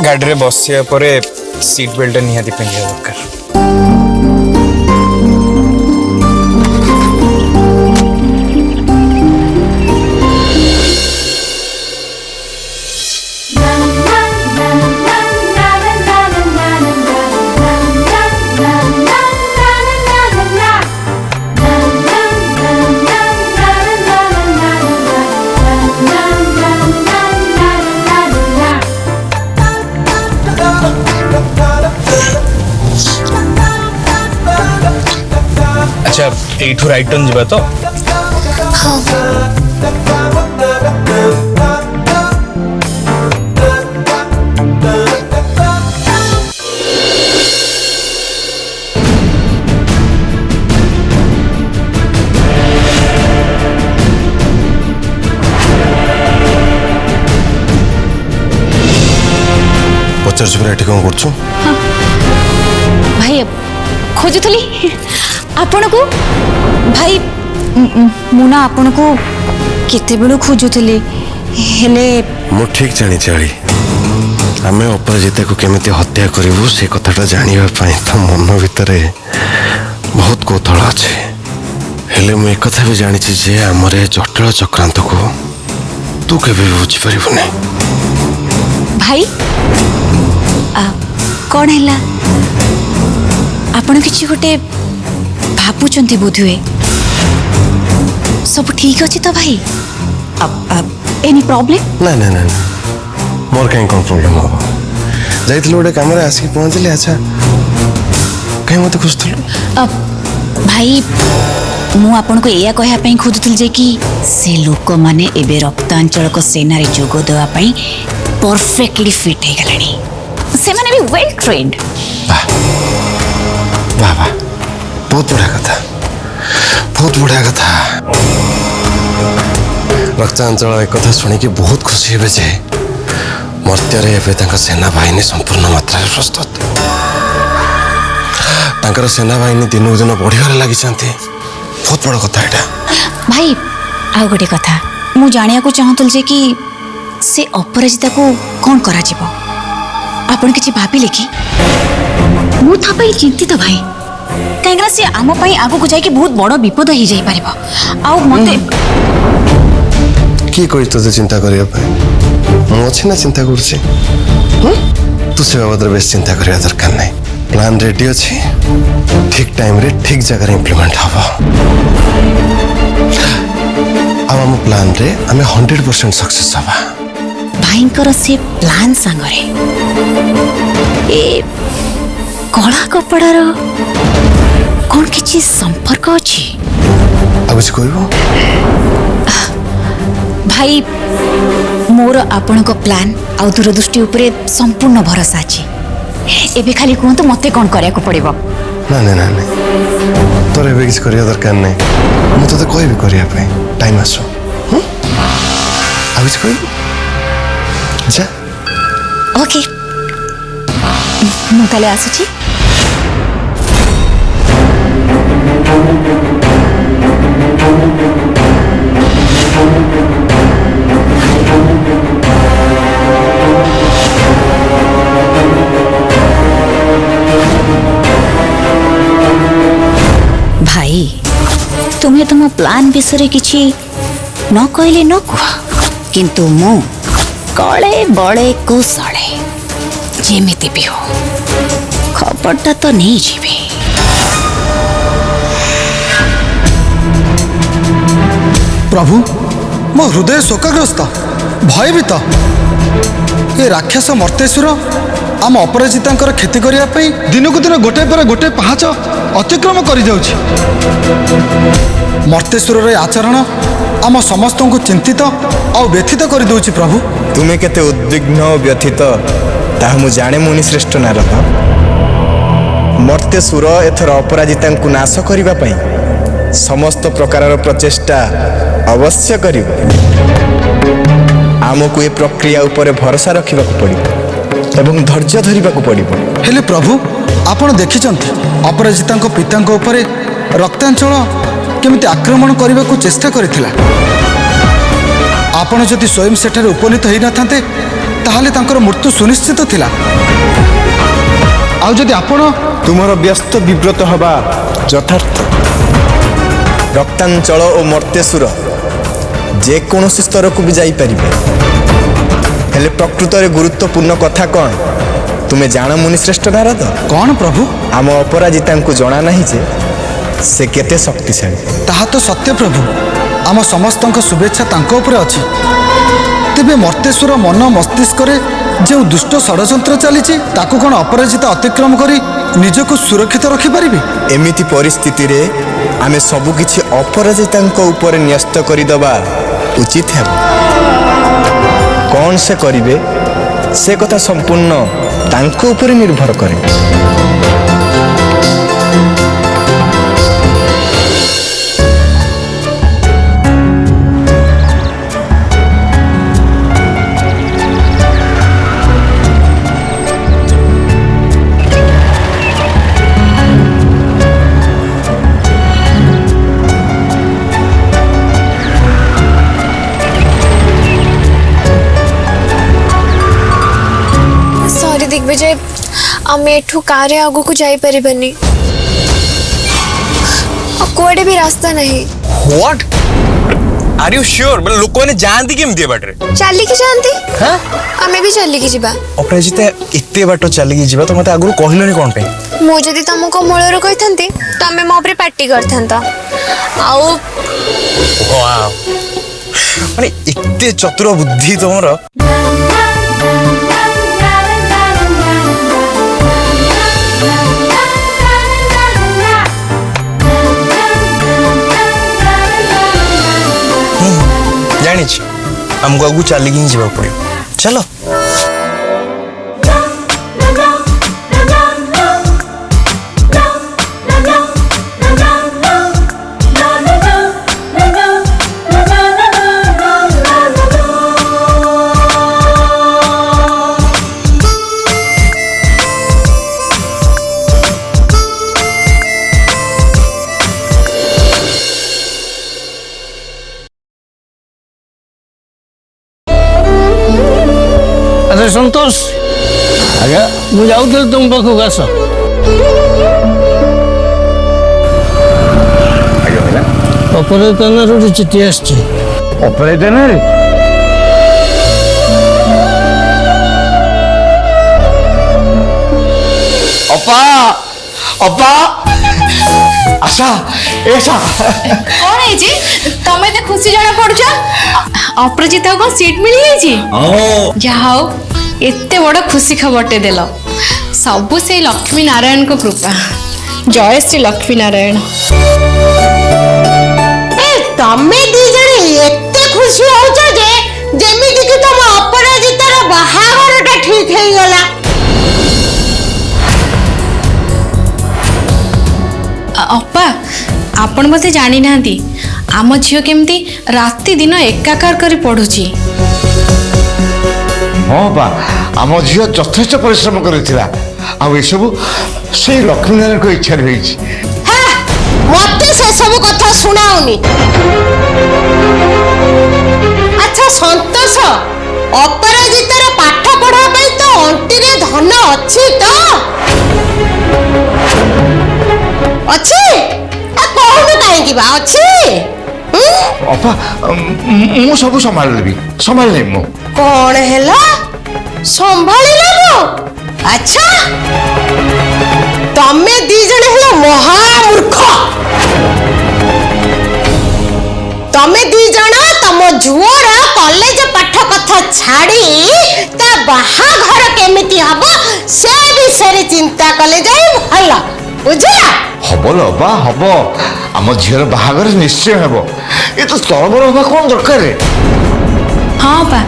गाड़ी रे बसिया परे सीट बेल्ट निहाती पिंधा दरकार। अच्छा एठू राइट टर्न जीवा तो पचार जुबरा एठी कौन करछु भाई खोजुली आपण को भाई मुना आपण को केते बेलु खोजुली हेले मु ठीक जानी चाली आमे अपराजिता को केमिति हत्या करिवु से कथाटा जानिबा पई त मन भितरे बहुत कौतूहल अछि। हेले मु एक कथा भी जानी छी जे हमरे जटिल चक्रांत को तू केबे बुझी परिबु नै। भाई कौन हैला आपण किछि गोटे भापुचंती बोधुए सब ठीक अछि तो भाई एनी प्रॉब्लम ना ना ना मोर कहीं कौन प्रॉब्लम हो जाइथिल गोटे काम रे आसी पहुंचले। अच्छा कहीं मते खुशथलु भाई मु आपण को एया कहया पई खोजुतल जे कि से लोक माने एबे रक्तांचल को सेना रे जोग देवा पई परफेक्टली फिट हे गलानी से माने भी वेल ट्रेन्ड। वाह वाह वाह बहुत बढ़िया कथा बहुत बढ़िया कथा। रक्तांचल एक कथा शुणी कि बहुत खुशी हे जे मर्त्य सेना बाहिनी संपूर्ण मात्रा प्रस्तुत तांकर सेना बाहिनी दिन दिन बढ़िया लगी बहुत बड़ कथा एटा। भाई आ गोटे कथा मु जानिया को चाहतल जे कि से अपराजिता को कौन करा जिवो आपण किछि भाबिले कि मु था पई चिंतित भाई कहीं से आम पाई आगो को जाए कि बहुत बड़ विपद हो जाई परबो आ मते की कोई तो चिंता करिया मु अच्छी ना चिंता करछि तू से बाबद बेस चिंता करिया दरकार नहीं। प्लान रेडी अछि ठीक टाइम रे ठीक जगह इंप्लीमेंट हबो हम प्लान रे हमें 100% सक्सेस हबा। भाईंकर से प्लान संगरे ए कला कपड़ार कौन किछि संपर्क अछि अब कुछ कहबो भाई मोर आपण को प्लान आ दूरदृष्टि उपरे संपूर्ण भरोसा अछि एबे खाली कहंतु मते कोन करिया को पड़िबो। ना ना ना तोर एबे किछ करिया दरकार नै मु तो कहबी करिया पे टाइम आसो अब कुछ कहबो। अच्छा ओके मु ताले आसुची भाई तुम्हें तुम प्लान विषय किछि न कहले न कह किंतु मु कले बड़े कौशले जेमिति भी हो खबरटा तो नहीं जीवे। प्रभु मो हृदय शोकग्रस्त भयभीत ये राक्षस मर्तेश्वर आम अपराजिता क्षति करने दिन को दिन गोटे पर गोटे पाहाच अतिक्रम कर मर्तेश्वर आचरण आम समस्त को चिंतित और व्यथित कर दउछि। प्रभु तुम्हें केते उद्विग्न और व्यथित ताहा मु जाने मुनि श्रेष्ठ नारद मर्तेश्वर एथर अपराजिता नाश करने पई समस्त प्रकार प्रचेष्टा अवश्य करिबो। आमको ये प्रक्रिया उपर भरोसा रखा पड़ो एवं धैर्य धरने को पड़ो। हेले प्रभु आपण देखिचंती अपराजिता पिता उपरे रक्तांचल केमिति आक्रमण करने को चेष्टा करथिला। आपण जदि स्वयं सेठारे उपनीत होई न थांते ତାହେଲେ ତାଙ୍କର ମୃତ୍ୟୁ ସୁନିଶ୍ଚିତ ଥିଲା। ଆଉ ଯଦି ଆପଣ ତୁମର ବ୍ୟସ୍ତ ବିବ୍ରତ ହେବା ଯଥାର୍ଥ। ରକ୍ତାଞ୍ଚଳ ଓ ମର୍ତ୍ତେଶ୍ୱର ଯେକୌଣସି ସ୍ତରକୁ ବି ଯାଇପାରିବେ, ହେଲେ ପ୍ରକୃତରେ ଗୁରୁତ୍ୱପୂର୍ଣ୍ଣ କଥା କ'ଣ ତୁମେ ଜାଣ ମୁନିଶ୍ରେଷ୍ଠ ନାରଦ? କ'ଣ ପ୍ରଭୁ? ଆମ ଅପରାଜିତାଙ୍କୁ ଜଣା ନାହିଁ ଯେ ସେ କେତେ ଶକ୍ତିଶାଳୀ। ତାହା ତ ସତ୍ୟ ପ୍ରଭୁ, ଆମ ସମସ୍ତଙ୍କ ଶୁଭେଚ୍ଛା ତାଙ୍କ ଉପରେ ଅଛି। ତେବେ ମର୍ତ୍ତେଶ୍ୱର ମନ ମସ୍ତିଷ୍କରେ ଯେଉଁ ଦୁଷ୍ଟ ଷଡ଼ଯନ୍ତ୍ର ଚାଲିଛି ତାକୁ କ'ଣ ଅପରାଜିତା ଅତିକ୍ରମ କରି ନିଜକୁ ସୁରକ୍ଷିତ ରଖିପାରିବେ? ଏମିତି ପରିସ୍ଥିତିରେ ଆମେ ସବୁକିଛି ଅପରାଜିତାଙ୍କ ଉପରେ ନ୍ୟସ୍ତ କରିଦେବା ଉଚିତ ହେବ। କ'ଣ ସେ କରିବେ ସେ କଥା ସମ୍ପୂର୍ଣ୍ଣ ତାଙ୍କ ଉପରେ ନିର୍ଭର କରେ। दिग्विजय आम एठू कार आगू को जाई परिबनी कोड़े भी रास्ता नहीं। व्हाट आर यू श्योर मतलब लोक ने जानती केमती बाटरे चली की जानती हां हमें भी चली की जिबा। अपराजिता एते बाटो चली की जिबा तो मते आगु कहिलोनी कोन पे मु जदी तुमको मूलर कहिथंती तमे मो ऊपर पार्टी करथंता आउ वाओ माने एते चतुर बुद्धि तमरो। जानी हमको आगू चलिक ही जावाक पड़े। चलो अरे संतोष आज्ञा मुझे जाऊँ तुम पाखक आस ऑपरेटर गोटे चिठी आसची ऑपरेटर अपा अपा आशा ऐसा कौन है जी तमे तो खुशी जाना पड़छ अपराजिता को सीट मिली है जी जाओ एते बड़ खुशी खबरटे देलो सबु से लक्ष्मी नारायण को कृपा। जय श्री लक्ष्मी नारायण। तमे दी जने एते खुशी होछ जे जेमिति कि तम अपराजितार बाहाघरटा ठीक हे गला। अप्पा आपण मते जानी नांती आम झियो केमती राति दिन एकाकार करी पढुची। हाँ बा आम झील यथेष परिश्रम करिथिला आ ए सब से लक्ष्मीनारायण को इच्छा रही। हां मते से सब कथा सुनाउनी। अच्छा संतोष अपराजितार पाठ पढ़ा पई तो अंटी रे धन अछि तो अछि आ कोन काई की बा अछि अपा मु सब संभाल लेबी संभाल ले मु कौन हैला संभाली लेबो। अच्छा तमे दी जने हैला महामूर्ख। तमे दी जणा तम झुओर कॉलेज पाठ कथा छाड़ी ता बाहाघर केमिति हबो से विषय चिंता कले जाई भला बुझला। हबो लो बा हबो आम झील बाहागर निश्चय हेबो ये तो तरबर हवा कौन दरकार। हाँ बा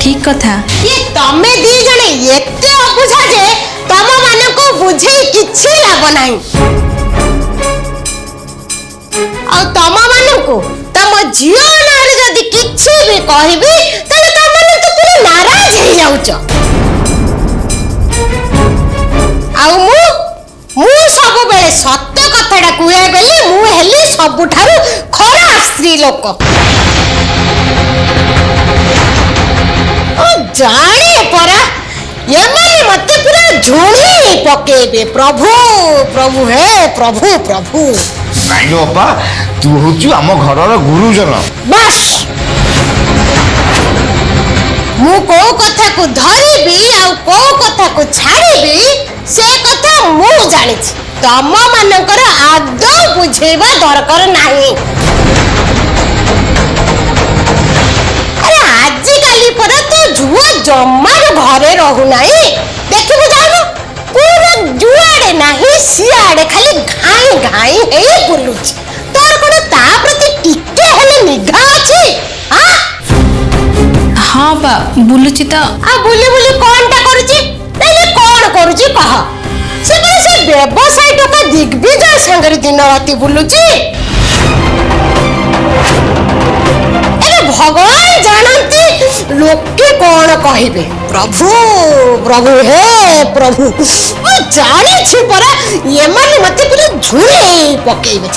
ठीक कथा। ये तमे दी जने एते अबुझा जे तम माने को बुझे किछि लाभ नाही आ तम माने को तम जियो नारे जदी किछि भी कहबी तले तम माने तो पूरा नाराज हे जाउछ। आ मु सब बेले सत्य कथाटा कुए बेले मु हेली सबुठारु खरा स्त्री लोक। जाने ଏମାନେ ମତେ ପୁରା ଝୁଣି ପକେଇବେ। ପ୍ରଭୁ ପ୍ରଭୁ ହେ ପ୍ରଭୁ ପ୍ରଭୁ। ନାଇଁ ଲୋ ଅପା, ତୁ ହଉଛୁ ଆମ ଘରର ଗୁରୁଜନ। ବାସ୍, ମୁଁ କୋଉ କଥାକୁ ଧରିବି ଆଉ କୋଉ କଥାକୁ ଛାଡ଼ିବି ସେ କଥା ମୁଁ ଜାଣିଛି। ତମ ମାନଙ୍କର ଆଦୌ ବୁଝେଇବା ଦରକାର ନାହିଁ। ଆରେ ଆଜିକାଲି ପରା ତୋ ଝୁଅ ଜମାରୁ ଘରେ ରହୁନାହିଁ। ଦେଖିବୁ ଯାଉନୁ, ପୁରା ଯୁଆଡେ ନାହିଁ ସିଆଡେ ଖାଲି ଘାଇ ଘାଇ ହେଇ ବୁଲୁଛି। ତୋର କଣ ତା ପ୍ରତି ଟିକେ ହେଲେ ନିଘା ଅଛି? ହଁ ବା ବୁଲୁଛି ତ। ଆଉ ବୁଲି ବୁଲି କଣଟା କରୁଛି? ନାଇଁ କଣ କରୁଛି କହ? ସେ କଣ ସେ ବ୍ୟବସାୟୀ ଟଙ୍କା ଦିଗ୍ବିଜୟ ସାଙ୍ଗରେ ଦିନ ରାତି ବୁଲୁଛି? ଏବେ ଭଗବାନ ଜାଣନ୍ତି ଲୋକେ କଣ କହିବେ। ପ୍ରଭୁ ପ୍ରଭୁ ହେ ପ୍ରଭୁ, ମୁଁ ଜାଣିଛି ପରା ଏମାନେ ମତେ ପୁରା ଝୁଲେଇ ପକେଇବେ।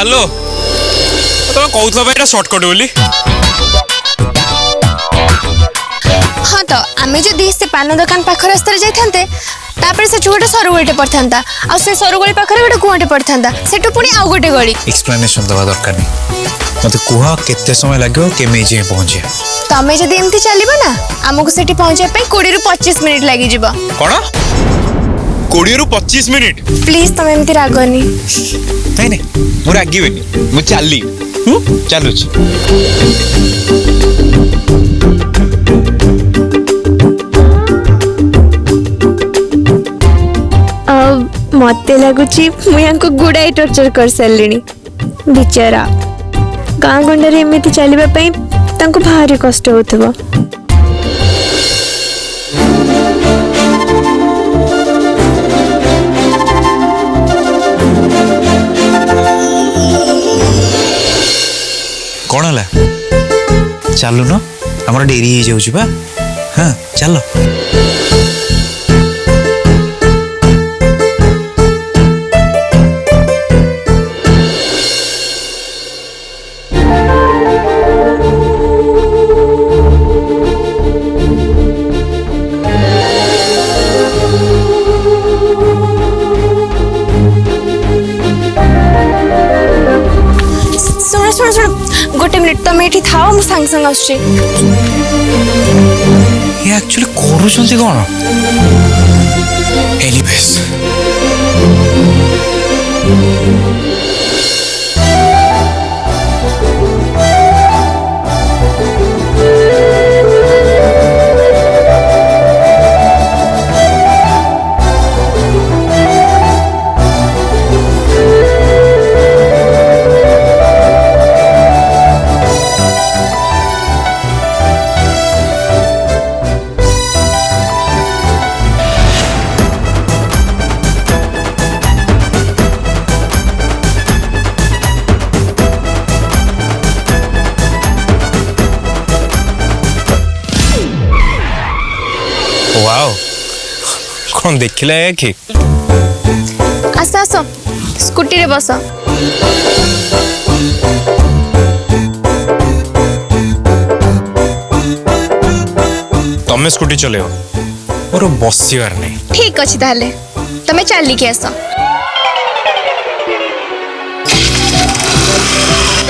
हेलो तुम कहूल भाई सर्टकट बोली। हाँ तो आम जदि से पान दुकान पाख रास्तार जाते से गोटे सरुगुड़े पड़ता आ से सरुगुड़ी पाखे गोटे कुआटे पड़ता सेठू पुणी आउ गोटे गली। एक्सप्लेनेशन दवा दरकार नहीं, मत कह केते समय लगे केमी जाए पहुंचे। तमें जदि एमती चलो ना आमको सेठी पहुंचे 20 ରୁ 25 मिनिट लगी जीव। कौन 20 ରୁ 25 मिनिट? प्लीज तुम एमती रागनी। नहीं नहीं मुझे रागिबेनी, मुझे चली चलुच। मत लगुच गुड़ाई टर्चर कर सारे बिचारा गाँ गंडारे एमती चलवाई भारी कष्ट होथबो। कौन है चलु न आमर डेरी हो जाऊँ बा। हाँ चल गोटे मिनिट तुम ये था मुझे सांग सांग आसुची। ये एक्चुअली करूछंती कौन? एनीवेज वाओ कौन देखिला है कि? आस आस स्कूटी रे बस। तमें स्कूटी चलेओ और बसिवार नहीं। ठीक अच्छी ताले तमें चली के आस।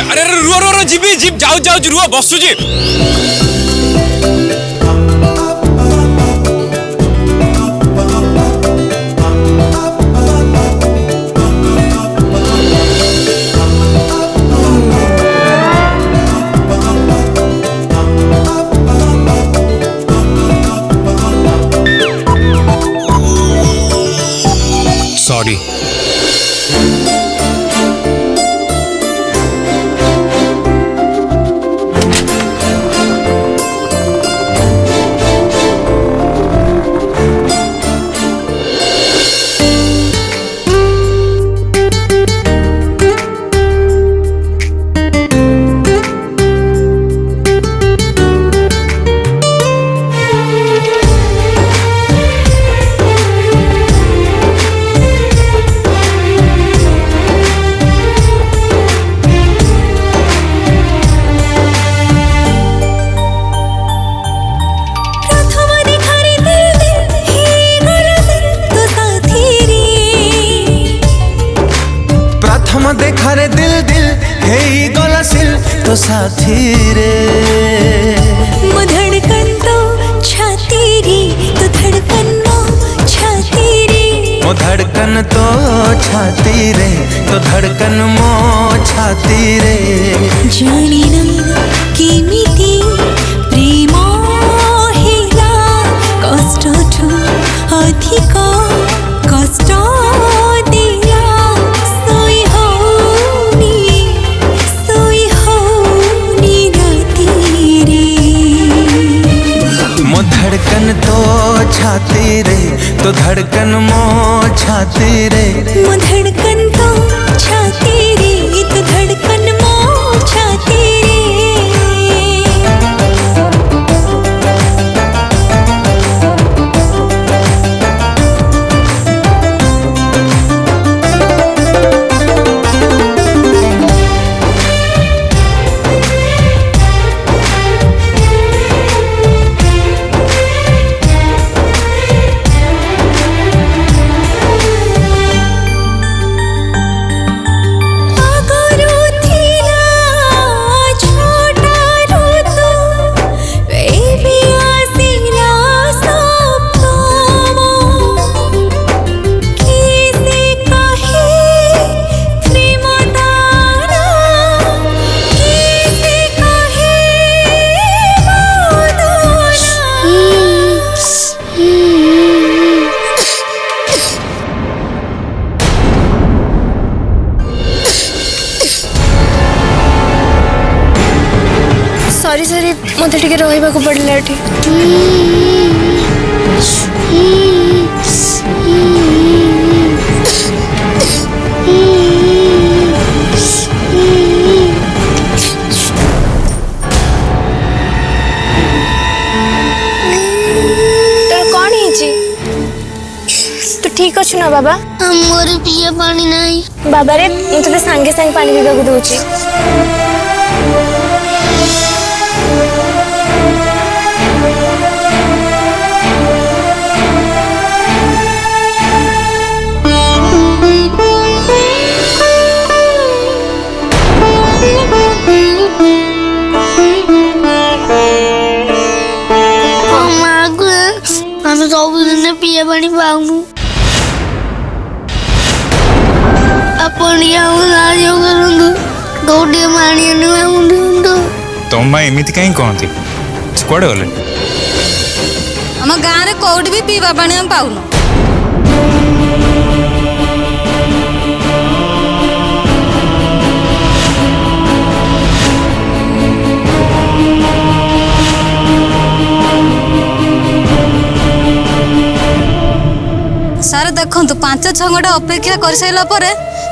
अरे रुआ रुआ जीबी जीप जाऊ जाऊ रुआ बसु जी। सॉरी तो साथी रे वो धड़कन तो छाती रे तो धड़कन मो छाती रे वो धड़कन तो छाती रे तो धड़कन मो छाती रे जानी ना किमिति प्रेम हिला कष्ट ठु अधिक कष्ट दिला सोई होनी राती रे मो धड़कन तो छाती रे तो धड़कन मो छाती रे वो धड़कन तो छाती रे तो धड़कन मो छाती रे सॉरी सॉरी मत टे रहा पड़ा ये कौन है तू ठीक अच्छु ना बाबा मोर पिया पानी नहीं बाबा रे मुझे सांगे सांगे पानी पीवा को दूची ଆମେ ସବୁଦିନ ପିଇବା ପାଣି ପାଉନୁ ଆପଣ ଆମକୁ ସାହାଯ୍ୟ କରନ୍ତୁ କୋଉଠି ପାଣି ଆଣିବା ତମ ଏମିତି କାହିଁ କହନ୍ତି କୁଆଡ଼େ ଗଲେ ଆମ ଗାଁରେ କୋଉଠି ବି ପିଇବା ପାଣି ଆମେ ପାଉନୁ ସାର୍ ଦେଖନ୍ତୁ 5-6 ଘଣ୍ଟା ଅପେକ୍ଷା କରିସାରିଲା ପରେ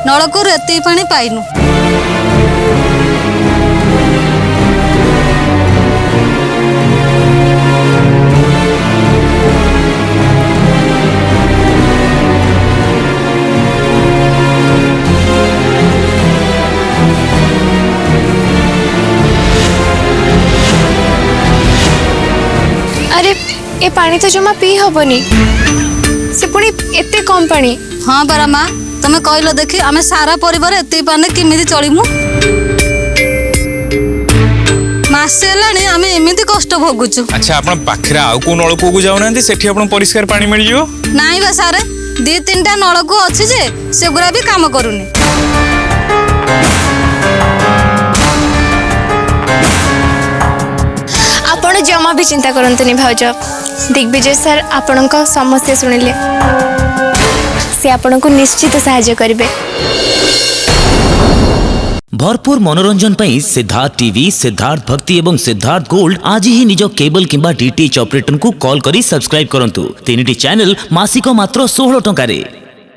ନଳକୂଅରୁ ଏତିକି ପାଣି ପାଇନୁ अरे ये पानी तो जमा पी हबनी से पुणी एते कम पानी हाँ परा माँ तुम्हें कहल देखी आम सारा परिवार एत पाने किमिति चलमु मासे हेलानी आम एमिति कष्ट भोगुचु अच्छा आपण पाखरे आउ को नलकूप को जाउनांती सेठी आपण परिष्कार पानी मिल जिवो नाई बा सारे 2-3टा नलकूप अछि जे सेगुरा भी काम करूनी आपण जमा भी चिंता करंतनी भाउज दिग्विजय सर आपण समस्या शुणिले से आपण को निश्चित सहायता करेंगे भरपूर मनोरंजन पर सिद्धार्थ टीवी सिद्धार्थ भक्ति एवं सिद्धार्थ गोल्ड आज ही निज केबल किंबा डीटीएच ऑपरेटर को कॉल करी सब्सक्राइब करंतु 3टी चैनल मासिक मात्र 16 टंका रे।